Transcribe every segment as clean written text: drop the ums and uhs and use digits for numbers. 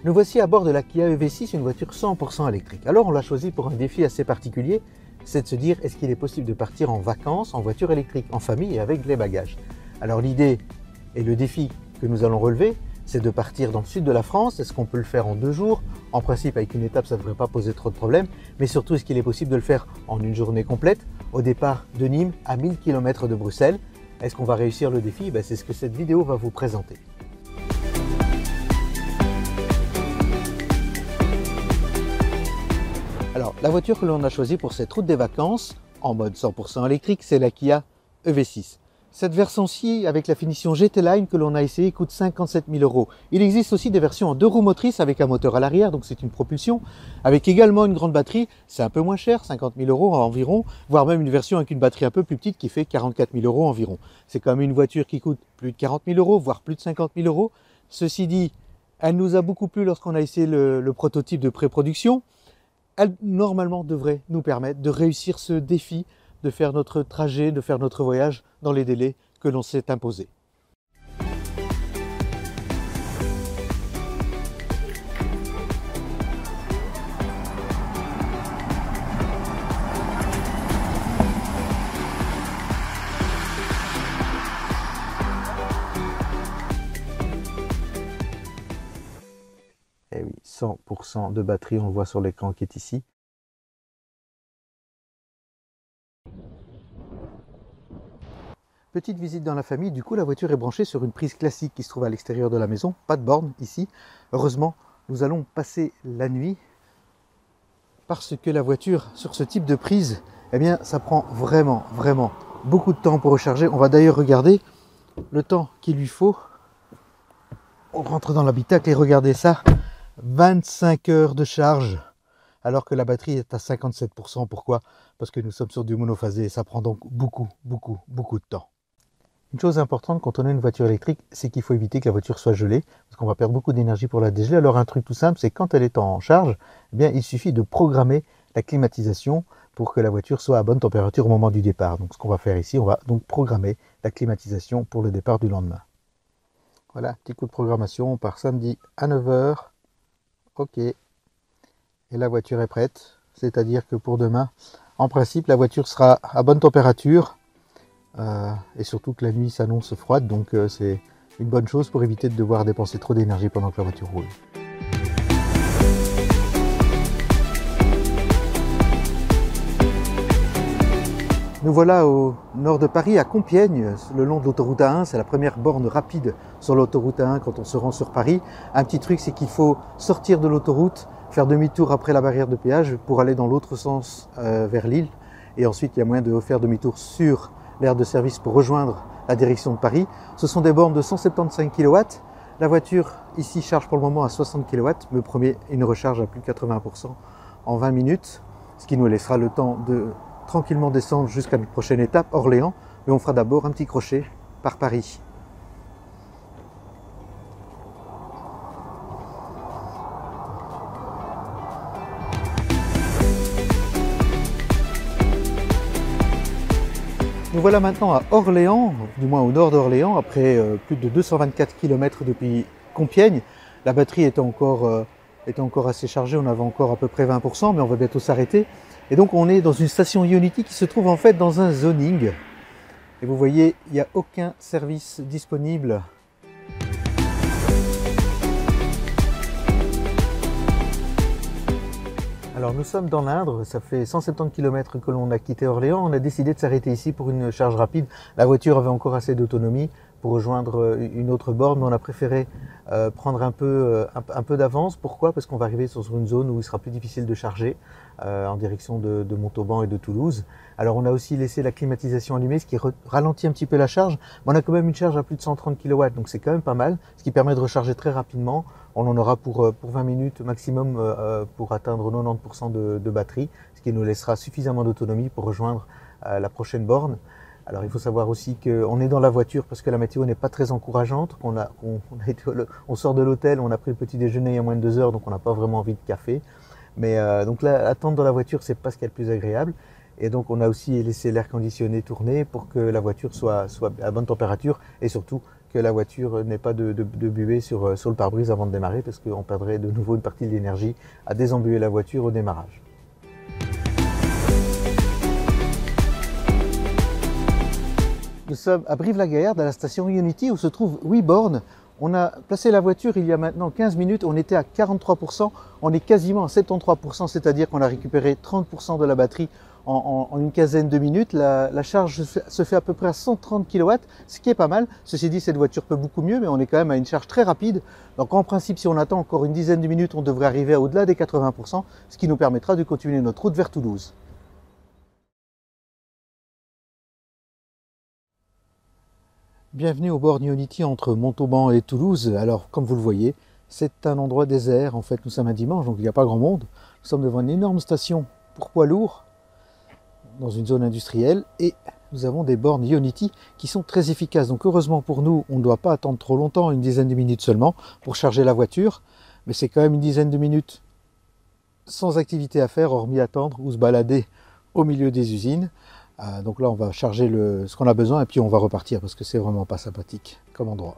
Nous voici à bord de la Kia EV6, une voiture 100% électrique. Alors on l'a choisi pour un défi assez particulier, c'est de se dire est-ce qu'il est possible de partir en vacances en voiture électrique, en famille et avec les bagages. Alors l'idée et le défi que nous allons relever, c'est de partir dans le sud de la France. Est-ce qu'on peut le faire en 2 jours? En principe, avec une étape, ça ne devrait pas poser trop de problèmes. Mais surtout, est-ce qu'il est possible de le faire en une journée complète, au départ de Nîmes à 1000 km de Bruxelles? Est-ce qu'on va réussir le défi? C'est ce que cette vidéo va vous présenter. Alors, la voiture que l'on a choisie pour cette route des vacances, en mode 100% électrique, c'est la Kia EV6. Cette version-ci, avec la finition GT Line que l'on a essayé, coûte 57 000 €. Il existe aussi des versions en 2 roues motrices avec un moteur à l'arrière, donc c'est une propulsion, avec également une grande batterie. C'est un peu moins cher, 50 000 € environ, voire même une version avec une batterie un peu plus petite qui fait 44 000 € environ. C'est quand même une voiture qui coûte plus de 40 000 €, voire plus de 50 000 €. Ceci dit, elle nous a beaucoup plu lorsqu'on a essayé le prototype de pré-production. Elle, normalement, devrait nous permettre de réussir ce défi, de faire notre trajet, de faire notre voyage dans les délais que l'on s'est imposés. Et oui, 100% de batterie, on le voit sur l'écran qui est ici. Petite visite dans la famille, du coup la voiture est branchée sur une prise classique qui se trouve à l'extérieur de la maison, pas de borne ici. Heureusement, nous allons passer la nuit parce que la voiture sur ce type de prise, eh bien ça prend vraiment beaucoup de temps pour recharger. On va d'ailleurs regarder le temps qu'il lui faut. On rentre dans l'habitacle et regardez ça, 25 heures de charge alors que la batterie est à 57%. Pourquoi? Parce que nous sommes sur du monophasé et ça prend donc beaucoup de temps. Une chose importante quand on a une voiture électrique, c'est qu'il faut éviter que la voiture soit gelée, parce qu'on va perdre beaucoup d'énergie pour la dégeler. Alors un truc tout simple, c'est quand elle est en charge, eh bien, il suffit de programmer la climatisation pour que la voiture soit à bonne température au moment du départ. Donc ce qu'on va faire ici, on va donc programmer la climatisation pour le départ du lendemain. Voilà, petit coup de programmation, on part samedi à 9 h. Ok. Et la voiture est prête, c'est-à-dire que pour demain, en principe, la voiture sera à bonne température. Et surtout que la nuit s'annonce froide, donc c'est une bonne chose pour éviter de devoir dépenser trop d'énergie pendant que la voiture roule. Nous voilà au nord de Paris, à Compiègne, le long de l'autoroute A1. C'est la première borne rapide sur l'autoroute A1 quand on se rend sur Paris. Un petit truc, c'est qu'il faut sortir de l'autoroute, faire demi-tour après la barrière de péage pour aller dans l'autre sens vers Lille. Et ensuite, il y a moyen de faire demi-tour sur l'aire de service pour rejoindre la direction de Paris. Ce sont des bornes de 175 kW. La voiture ici charge pour le moment à 60 kW, me promet une recharge à plus de 80% en 20 minutes, ce qui nous laissera le temps de tranquillement descendre jusqu'à notre prochaine étape, Orléans, mais on fera d'abord un petit crochet par Paris. Nous voilà maintenant à Orléans, du moins au nord d'Orléans, après plus de 224 km depuis Compiègne. La batterie était encore assez chargée, on avait encore à peu près 20%, mais on va bientôt s'arrêter. Et donc on est dans une station Ionity qui se trouve en fait dans un zoning. Et vous voyez, il n'y a aucun service disponible. Alors nous sommes dans l'Indre, ça fait 170 km que l'on a quitté Orléans. On a décidé de s'arrêter ici pour une charge rapide. La voiture avait encore assez d'autonomie pour rejoindre une autre borne, mais on a préféré prendre un peu d'avance. Pourquoi? Parce qu'on va arriver sur une zone où il sera plus difficile de charger en direction de Montauban et de Toulouse. Alors on a aussi laissé la climatisation allumée, ce qui ralentit un petit peu la charge. Mais on a quand même une charge à plus de 130 kW, donc c'est quand même pas mal, ce qui permet de recharger très rapidement. On en aura pour 20 minutes maximum pour atteindre 90% de batterie, ce qui nous laissera suffisamment d'autonomie pour rejoindre la prochaine borne. Alors il faut savoir aussi qu'on est dans la voiture parce que la météo n'est pas très encourageante. On sort de l'hôtel, on a pris le petit déjeuner il y a moins de 2 heures, donc on n'a pas vraiment envie de café. Mais donc là, attendre dans la voiture, c'est pas ce qu'il y a de plus agréable. Et donc on a aussi laissé l'air conditionné tourner pour que la voiture soit à bonne température et surtout que la voiture n'ait pas de buée sur le pare-brise avant de démarrer, parce qu'on perdrait de nouveau une partie de l'énergie à désembuer la voiture au démarrage. Nous sommes à Brive-la-Gaillarde, à la station Ionity, où se trouvent 8 bornes. On a placé la voiture il y a maintenant 15 minutes, on était à 43%, on est quasiment à 73%, c'est-à-dire qu'on a récupéré 30% de la batterie en une quinzaine de minutes. La charge se fait à peu près à 130 kW, ce qui est pas mal. Ceci dit, cette voiture peut beaucoup mieux, mais on est quand même à une charge très rapide. Donc en principe, si on attend encore une dizaine de minutes, on devrait arriver au-delà des 80%, ce qui nous permettra de continuer notre route vers Toulouse. Bienvenue au bord Ionity entre Montauban et Toulouse. Alors, comme vous le voyez, c'est un endroit désert. En fait, nous sommes un dimanche, donc il n'y a pas grand monde. Nous sommes devant une énorme station pour poids lourds, dans une zone industrielle, et nous avons des bornes Ionity qui sont très efficaces. Donc heureusement pour nous, on ne doit pas attendre trop longtemps, une dizaine de minutes seulement, pour charger la voiture. Mais c'est quand même une dizaine de minutes sans activité à faire, hormis attendre ou se balader au milieu des usines. Donc là, on va charger ce qu'on a besoin et puis on va repartir parce que c'est vraiment pas sympathique comme endroit.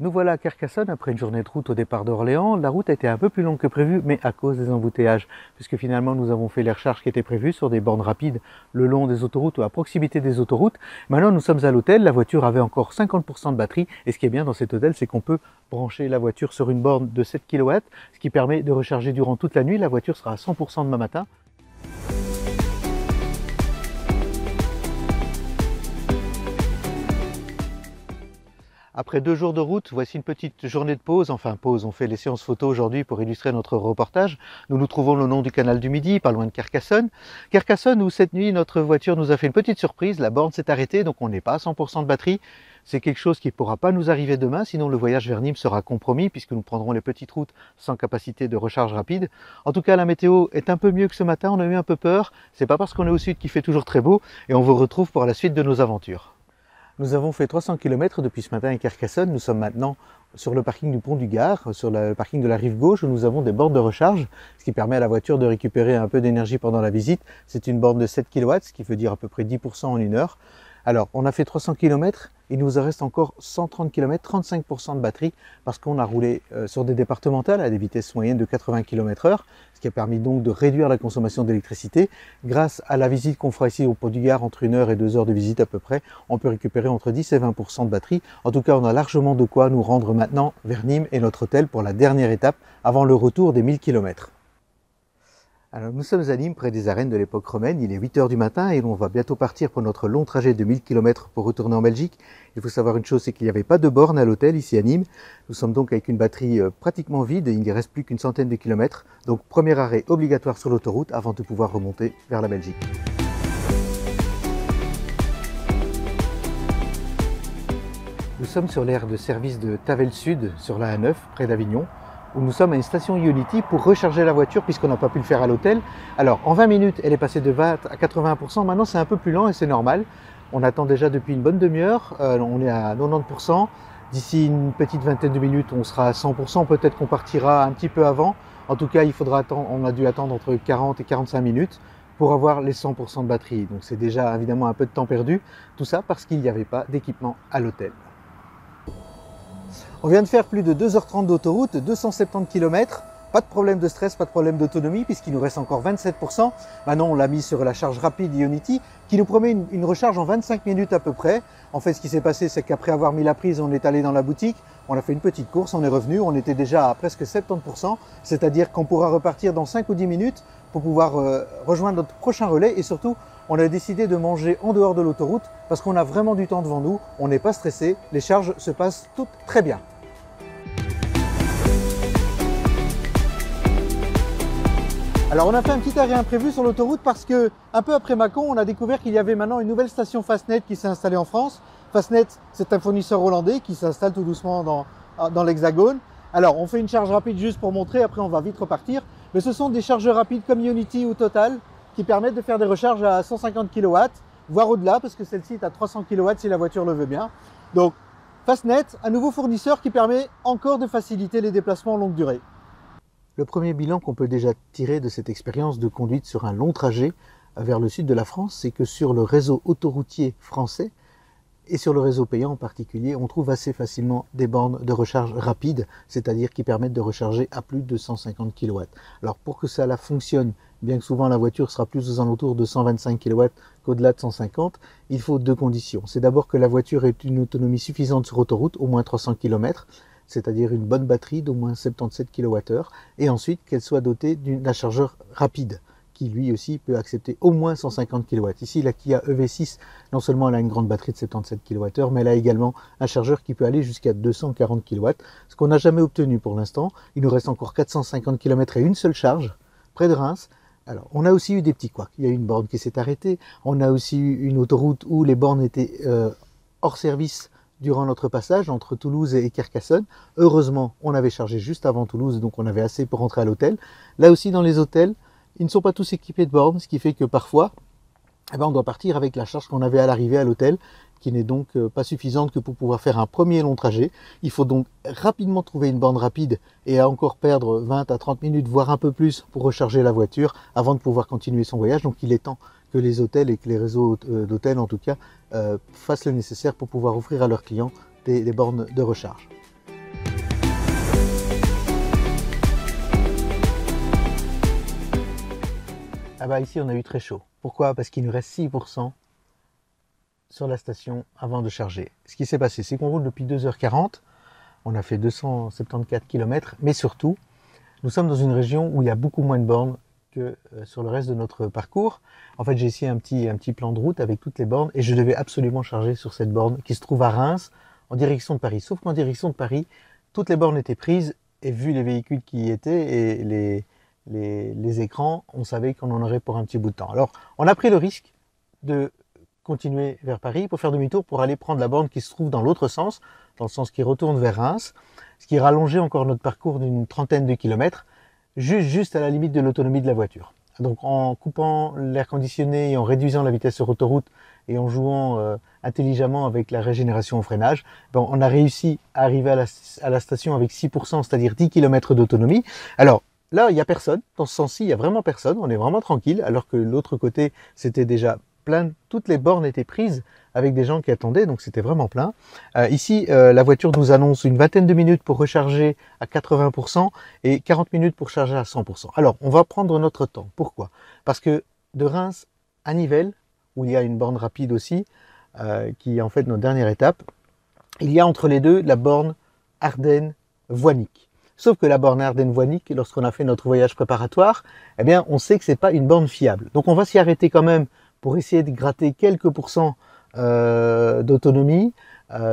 Nous voilà à Carcassonne après une journée de route au départ d'Orléans. La route a été un peu plus longue que prévu, mais à cause des embouteillages, puisque finalement nous avons fait les recharges qui étaient prévues sur des bornes rapides le long des autoroutes ou à proximité des autoroutes. Maintenant nous sommes à l'hôtel, la voiture avait encore 50% de batterie, et ce qui est bien dans cet hôtel, c'est qu'on peut brancher la voiture sur une borne de 7 kW, ce qui permet de recharger durant toute la nuit. La voiture sera à 100% demain matin. Après 2 jours de route, voici une petite journée de pause. Enfin pause, on fait les séances photos aujourd'hui pour illustrer notre reportage. Nous nous trouvons le long du canal du Midi, pas loin de Carcassonne. Carcassonne où cette nuit notre voiture nous a fait une petite surprise, la borne s'est arrêtée donc on n'est pas à 100% de batterie. C'est quelque chose qui ne pourra pas nous arriver demain, sinon le voyage vers Nîmes sera compromis puisque nous prendrons les petites routes sans capacité de recharge rapide. En tout cas la météo est un peu mieux que ce matin, on a eu un peu peur. C'est pas parce qu'on est au sud qu'il fait toujours très beau et on vous retrouve pour la suite de nos aventures. Nous avons fait 300 km depuis ce matin à Carcassonne. Nous sommes maintenant sur le parking du pont du Gard, sur le parking de la rive gauche où nous avons des bornes de recharge, ce qui permet à la voiture de récupérer un peu d'énergie pendant la visite. C'est une borne de 7 kW, ce qui veut dire à peu près 10% en 1 heure. Alors, on a fait 300 km, il nous en reste encore 130 km, 35% de batterie, parce qu'on a roulé sur des départementales à des vitesses moyennes de 80 km/h, ce qui a permis donc de réduire la consommation d'électricité. Grâce à la visite qu'on fera ici au pont du Gard, entre 1 heure et 2 heures de visite à peu près, on peut récupérer entre 10 et 20% de batterie. En tout cas, on a largement de quoi nous rendre maintenant vers Nîmes et notre hôtel pour la dernière étape avant le retour des 1000 km. Alors nous sommes à Nîmes, près des arènes de l'époque romaine, il est 8 heures du matin et on va bientôt partir pour notre long trajet de 1000 km pour retourner en Belgique. Il faut savoir une chose, c'est qu'il n'y avait pas de borne à l'hôtel ici à Nîmes. Nous sommes donc avec une batterie pratiquement vide et il ne reste plus qu'une centaine de kilomètres. Donc premier arrêt obligatoire sur l'autoroute avant de pouvoir remonter vers la Belgique. Nous sommes sur l'aire de service de Tavel Sud, sur la A9, près d'Avignon, où nous sommes à une station Ionity pour recharger la voiture puisqu'on n'a pas pu le faire à l'hôtel. Alors en 20 minutes, elle est passée de 20 à 80%, maintenant c'est un peu plus lent et c'est normal. On attend déjà depuis une bonne demi-heure, on est à 90%. D'ici une petite vingtaine de minutes, on sera à 100%, peut-être qu'on partira un petit peu avant. En tout cas, il faudra attendre, on a dû attendre entre 40 et 45 minutes pour avoir les 100% de batterie. Donc c'est déjà évidemment un peu de temps perdu, tout ça parce qu'il n'y avait pas d'équipement à l'hôtel. On vient de faire plus de 2h30 d'autoroute, 270 km, pas de problème de stress, pas de problème d'autonomie puisqu'il nous reste encore 27%. Maintenant on l'a mis sur la charge rapide Ionity qui nous promet une recharge en 25 minutes à peu près. En fait ce qui s'est passé c'est qu'après avoir mis la prise on est allé dans la boutique, on a fait une petite course, on est revenu, on était déjà à presque 70%, c'est-à-dire qu'on pourra repartir dans 5 ou 10 minutes pour pouvoir rejoindre notre prochain relais et surtout on a décidé de manger en dehors de l'autoroute parce qu'on a vraiment du temps devant nous, on n'est pas stressé, les charges se passent toutes très bien. Alors on a fait un petit arrêt imprévu sur l'autoroute parce que un peu après Mâcon, on a découvert qu'il y avait maintenant une nouvelle station Fastnet qui s'est installée en France. Fastnet, c'est un fournisseur hollandais qui s'installe tout doucement dans l'Hexagone. Alors on fait une charge rapide juste pour montrer, après on va vite repartir. Mais ce sont des chargeurs rapides comme Ionity ou Total qui permettent de faire des recharges à 150 kW, voire au-delà parce que celle-ci est à 300 kW si la voiture le veut bien. Donc Fastnet, un nouveau fournisseur qui permet encore de faciliter les déplacements en longue durée. Le premier bilan qu'on peut déjà tirer de cette expérience de conduite sur un long trajet vers le sud de la France, c'est que sur le réseau autoroutier français et sur le réseau payant en particulier, on trouve assez facilement des bornes de recharge rapide, c'est-à-dire qui permettent de recharger à plus de 150 kW. Alors pour que ça fonctionne, bien que souvent la voiture sera plus aux alentours de 125 kW qu'au-delà de 150, il faut deux conditions. C'est d'abord que la voiture ait une autonomie suffisante sur autoroute, au moins 300 km, c'est-à-dire une bonne batterie d'au moins 77 kWh, et ensuite qu'elle soit dotée d'un chargeur rapide, qui lui aussi peut accepter au moins 150 kW. Ici, la Kia EV6, non seulement elle a une grande batterie de 77 kWh, mais elle a également un chargeur qui peut aller jusqu'à 240 kW, ce qu'on n'a jamais obtenu pour l'instant. Il nous reste encore 450 km et une seule charge, près de Reims. Alors, on a aussi eu des petits couacs. Il y a eu une borne qui s'est arrêtée. On a aussi eu une autoroute où les bornes étaient hors service durant notre passage entre Toulouse et Carcassonne. Heureusement, on avait chargé juste avant Toulouse, donc on avait assez pour rentrer à l'hôtel. Là aussi, dans les hôtels, ils ne sont pas tous équipés de bornes, ce qui fait que parfois, on doit partir avec la charge qu'on avait à l'arrivée à l'hôtel, qui n'est donc pas suffisante que pour pouvoir faire un premier long trajet. Il faut donc rapidement trouver une borne rapide et à encore perdre 20 à 30 minutes, voire un peu plus, pour recharger la voiture avant de pouvoir continuer son voyage. Donc il est temps que les hôtels et que les réseaux d'hôtels en tout cas fassent le nécessaire pour pouvoir offrir à leurs clients des bornes de recharge. Ah bah ici on a eu très chaud. Pourquoi? Parce qu'il nous reste 6% sur la station avant de charger. Ce qui s'est passé, c'est qu'on roule depuis 2h40, on a fait 274 km, mais surtout, nous sommes dans une région où il y a beaucoup moins de bornes que sur le reste de notre parcours. En fait, j'ai ici un petit plan de route avec toutes les bornes et je devais absolument charger sur cette borne qui se trouve à Reims en direction de Paris. Sauf qu'en direction de Paris, toutes les bornes étaient prises et vu les véhicules qui y étaient et les écrans, on savait qu'on en aurait pour un petit bout de temps. Alors, on a pris le risque de continuer vers Paris pour faire demi-tour pour aller prendre la borne qui se trouve dans l'autre sens, dans le sens qui retourne vers Reims, ce qui rallongeait encore notre parcours d'une trentaine de kilomètres, juste à la limite de l'autonomie de la voiture. Donc en coupant l'air conditionné et en réduisant la vitesse sur autoroute et en jouant intelligemment avec la régénération au freinage, on a réussi à arriver à la station avec 6%, c'est-à-dire 10 km d'autonomie. Alors là, il n'y a personne, dans ce sens-ci, il n'y a vraiment personne, on est vraiment tranquille, alors que l'autre côté, c'était déjà plein, toutes les bornes étaient prises avec des gens qui attendaient, donc c'était vraiment plein. Ici, la voiture nous annonce une vingtaine de minutes pour recharger à 80% et 40 minutes pour charger à 100%. Alors, on va prendre notre temps. Pourquoi? Parce que de Reims à Nivelles, où il y a une borne rapide aussi, qui est en fait notre dernière étape, il y a entre les deux la borne Ardennes-Voinic. Sauf que la borne Ardennes-Voinic, lorsqu'on a fait notre voyage préparatoire, eh bien, on sait que c'est pas une borne fiable. Donc, on va s'y arrêter quand même pour essayer de gratter quelques pourcents d'autonomie.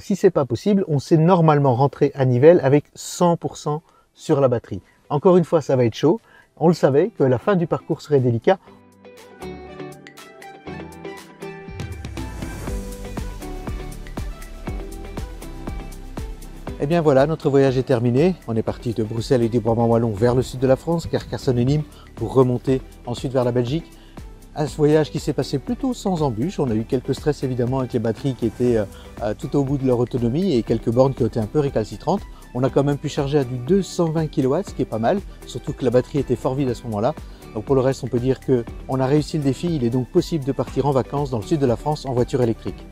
Si c'est pas possible, on sait normalement rentrer à Nivelles avec 100% sur la batterie. Encore une fois, ça va être chaud. On le savait que la fin du parcours serait délicat. Et bien voilà, notre voyage est terminé. On est parti de Bruxelles et du Brabant Wallon vers le sud de la France, Carcassonne et Nîmes, pour remonter ensuite vers la Belgique. Un voyage qui s'est passé plutôt sans embûches. On a eu quelques stress évidemment avec les batteries qui étaient tout au bout de leur autonomie et quelques bornes qui ont été un peu récalcitrantes. On a quand même pu charger à du 220 kW, ce qui est pas mal, surtout que la batterie était fort vide à ce moment-là. Donc pour le reste, on peut dire qu'on a réussi le défi. Il est donc possible de partir en vacances dans le sud de la France en voiture électrique.